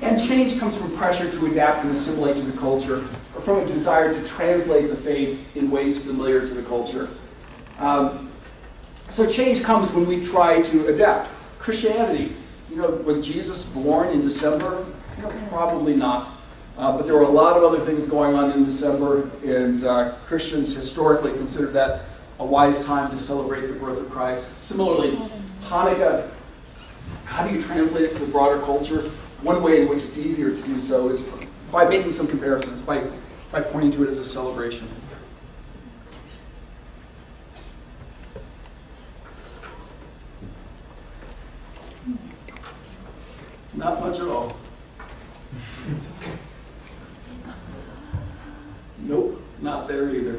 And change comes from pressure to adapt and assimilate to the culture, or from a desire to translate the faith in ways familiar to the culture. So change comes when we try to adapt. Christianity, was Jesus born in December? Probably not. But there were a lot of other things going on in December, and Christians historically consider that a wise time to celebrate the birth of Christ. Similarly, Hanukkah, how do you translate it to the broader culture? One way in which it's easier to do so is by making some comparisons, by pointing to it as a celebration. Not much at all. Nope, not there either.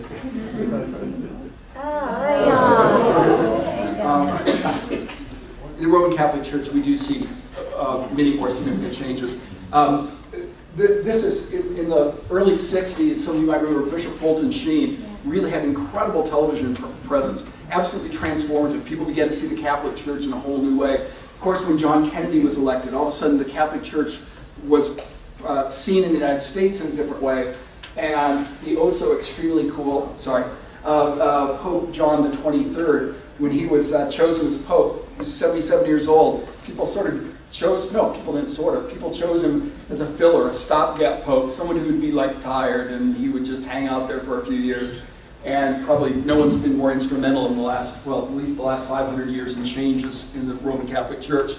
The Roman Catholic Church, we do see many more significant changes. This is in the early 60s. Some of you might remember Bishop Fulton Sheen really had incredible television presence, absolutely transformative. People began to see the Catholic Church in a whole new way. Of course, when John Kennedy was elected, all of a sudden the Catholic Church was seen in the United States in a different way, and the also extremely cool, Pope John the 23rd, when he was chosen as Pope, he was 77 years old. People chose him as a filler, a stopgap Pope, someone who would be tired, and he would just hang out there for a few years. And probably no one's been more instrumental in at least the last 500 years in changes in the Roman Catholic Church.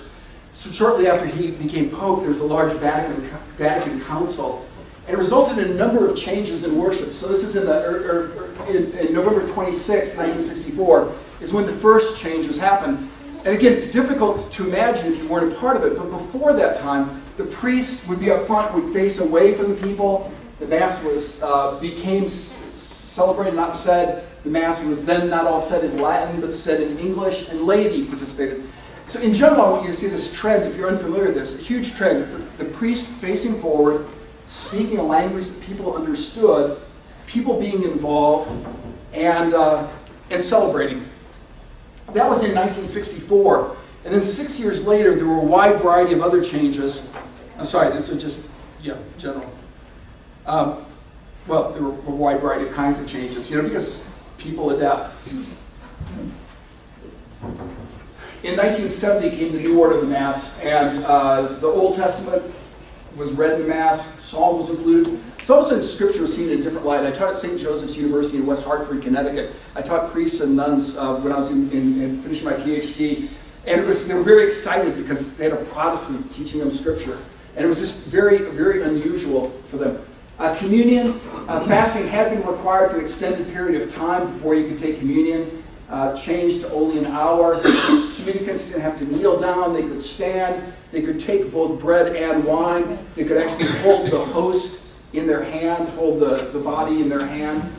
So shortly after he became Pope, there was a large Vatican Council, and it resulted in a number of changes in worship. So this is in November 26, 1964, is when the first changes happened. And again, it's difficult to imagine if you weren't a part of it, but before that time, the priest would be up front, would face away from the people. The Mass became celebrated, not said. The Mass was then not all said in Latin, but said in English, and laity participated. So in general, I want you to see this trend, if you're unfamiliar with this, a huge trend. The priest facing forward, speaking a language that people understood, people being involved, and celebrating. That was in 1964. And then 6 years later, there were a wide variety of other changes. I'm sorry, these are just, general. There were a wide variety of kinds of changes, because people adapt. In 1970 came the New Order of the Mass, and the Old Testament was read in Mass, Psalm was included. So all of a sudden, Scripture was seen in a different light. I taught at St. Joseph's University in West Hartford, Connecticut. I taught priests and nuns when I was in finishing my PhD, and they were very excited because they had a Protestant teaching them Scripture, and it was just very, very unusual for them. Communion, fasting had been required for an extended period of time before you could take communion. Changed to only an hour. Communicants didn't have to kneel down, they could stand, they could take both bread and wine, they could actually hold the host in their hand, hold the body in their hand.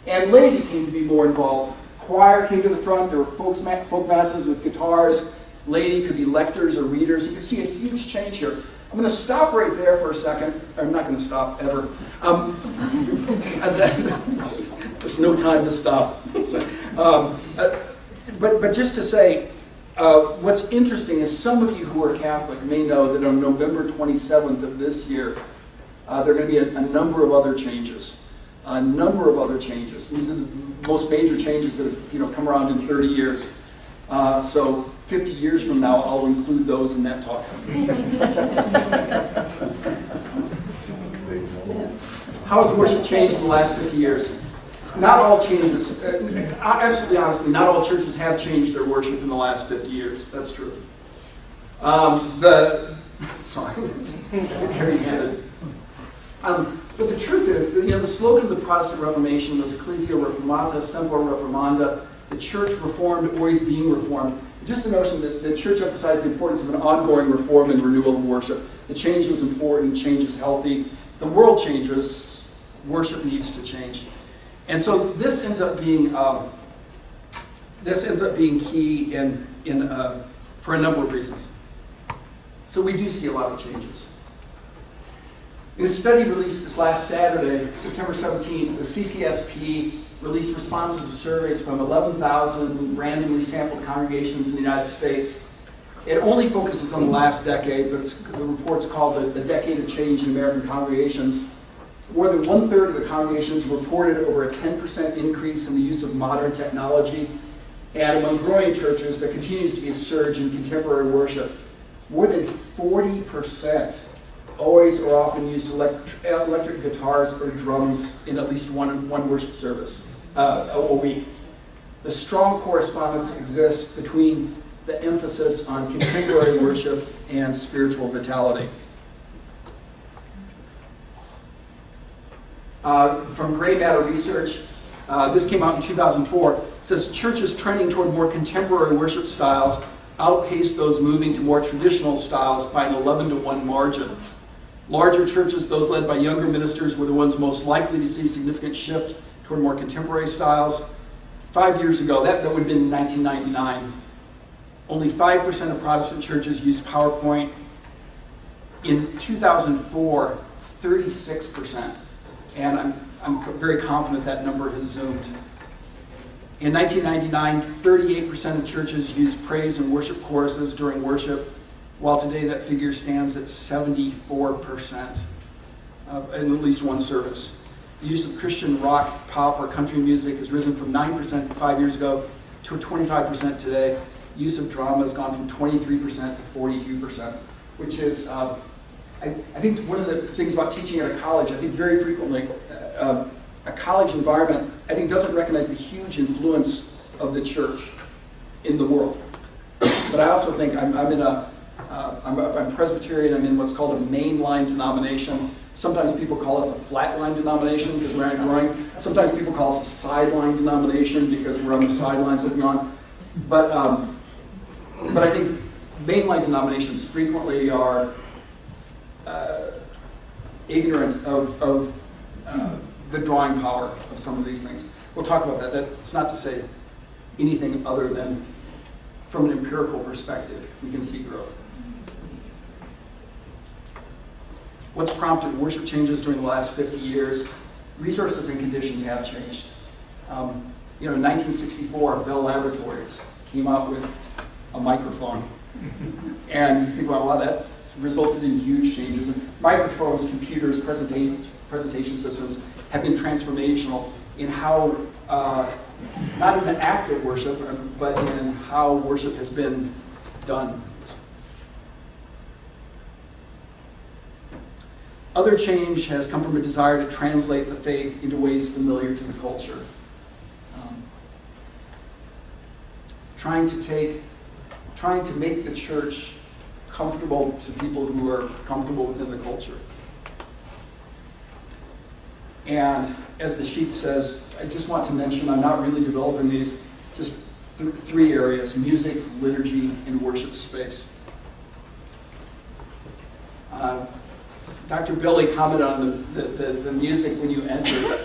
And laity came to be more involved. Choir came to the front, there were folk masses with guitars, laity could be lectors or readers. You can see a huge change here. I'm going to stop right there for a second. I'm not going to stop, ever. There's no time to stop. But just to say, what's interesting is some of you who are Catholic may know that on November 27th of this year, there are going to be a number of other changes. A number of other changes. These are the most major changes that have come around in 30 years. So 50 years from now, I'll include those in that talk. How has worship changed in the last 50 years? Not all changes, absolutely honestly, not all churches have changed their worship in the last 50 years. That's true. Heavy-handed. But the truth is, the slogan of the Protestant Reformation was Ecclesia Reformata, Semper Reformanda, the church reformed, always being reformed. Just the notion that the church emphasized the importance of an ongoing reform and renewal of worship. The change was important, change is healthy. The world changes, worship needs to change. And so this ends up being key for a number of reasons. So we do see a lot of changes. In a study released this last Saturday, September 17th, the CCSP released responses to surveys from 11,000 randomly sampled congregations in the United States. It only focuses on the last decade, but the report's called the Decade of Change in American Congregations. More than 1/3 of the congregations reported over a 10% increase in the use of modern technology. And among growing churches, there continues to be a surge in contemporary worship. More than 40% always or often use electric guitars or drums in at least one worship service a week. The strong correspondence exists between the emphasis on contemporary worship and spiritual vitality. From Gray Matter Research, this came out in 2004, it says churches trending toward more contemporary worship styles outpace those moving to more traditional styles by an 11-to-1 margin. Larger churches, those led by younger ministers, were the ones most likely to see significant shift toward more contemporary styles. 5 years ago, that would have been in 1999, only 5% of Protestant churches used PowerPoint. In 2004, 36%. And I'm very confident that number has zoomed. In 1999, 38% of churches used praise and worship choruses during worship, while today that figure stands at 74% in at least one service. The use of Christian rock, pop, or country music has risen from 9% 5 years ago to 25% today. Use of drama has gone from 23% to 42%, which is, I think one of the things about teaching at a college, I think very frequently, a college environment, I think, doesn't recognize the huge influence of the church in the world. But I also think I'm Presbyterian, I'm in what's called a mainline denomination. Sometimes people call us a flatline denomination because we're not growing. Sometimes people call us a sideline denomination because we're on the sidelines looking on. But I think mainline denominations frequently are ignorant of the drawing power of some of these things. We'll talk about that. That's not to say anything other than from an empirical perspective, we can see growth. What's prompted worship changes during the last 50 years? Resources and conditions have changed. In 1964, Bell Laboratories came out with a microphone. And you think, well, that's resulted in huge changes. And microphones, computers, presentation systems have been transformational in how, not in the act of worship, but in how worship has been done. Other change has come from a desire to translate the faith into ways familiar to the culture. Trying to make the church comfortable to people who are comfortable within the culture. And as the sheet says, I just want to mention, I'm not really developing these, just three areas: music, liturgy, and worship space. Dr. Billy commented on the music when you entered,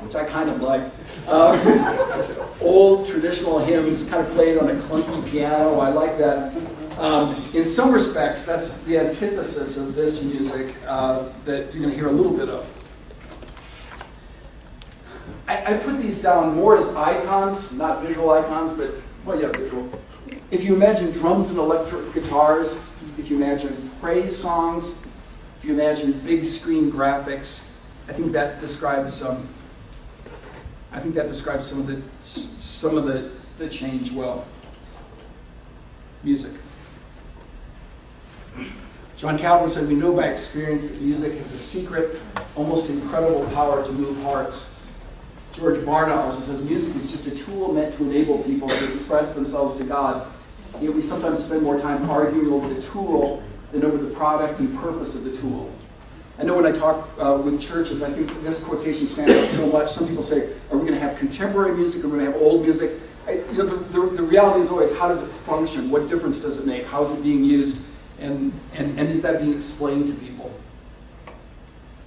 which I kind of like. Old traditional hymns kind of played on a clunky piano. I like that. In some respects, that's the antithesis of this music that you're going to hear a little bit of. I put these down more as icons, not visual icons, but, well, yeah, visual. If you imagine drums and electric guitars, if you imagine praise songs, if you imagine big screen graphics, I think that describes some of the change well. Music. John Calvin said, "We know by experience that music has a secret, almost incredible power to move hearts." George Barna also says, "Music is just a tool meant to enable people to express themselves to God. Yet we sometimes spend more time arguing over the tool than over the product and purpose of the tool." I know when I talk with churches, I think this quotation stands out so much. Some people say, are we going to have contemporary music or are we going to have old music? The reality is always, how does it function? What difference does it make? How is it being used? And is that being explained to people?